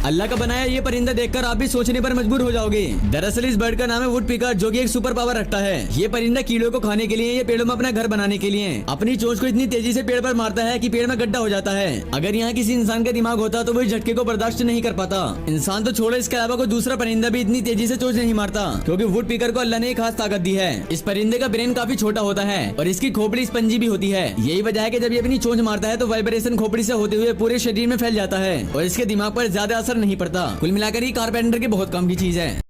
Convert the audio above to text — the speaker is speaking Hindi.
अल्लाह का बनाया ये परिंदा देखकर आप भी सोचने पर मजबूर हो जाओगे। दरअसल इस बर्ड का नाम है वुड पिकर, जो कि एक सुपर पावर रखता है। ये परिंदा कीड़ों को खाने के लिए या पेड़ों में अपना घर बनाने के लिए अपनी चोंच को इतनी तेजी से पेड़ पर मारता है कि पेड़ में गड्ढा हो जाता है। अगर यहाँ किसी इंसान का दिमाग होता तो वो इस झटके को बर्दाश्त नहीं कर पाता। इंसान तो छोड़ो, इसके अलावा कोई दूसरा परिंदा भी इतनी तेजी से चोंच नहीं मारता, क्योंकि वुड पिकर को अल्लाह ने एक खास ताकत दी है। इस परिंदे का ब्रेन काफी छोटा होता है और इसकी खोपड़ी स्पंजी भी होती है। यही वजह है कि जब ये अपनी चोंच मारता है तो वाइब्रेशन खोपड़ी से होते हुए पूरे शरीर में फैल जाता है और इसके दिमाग पर ज्यादा असर नहीं पड़ता। कुल मिलाकर ये कारपेंटर की बहुत काम की चीज है।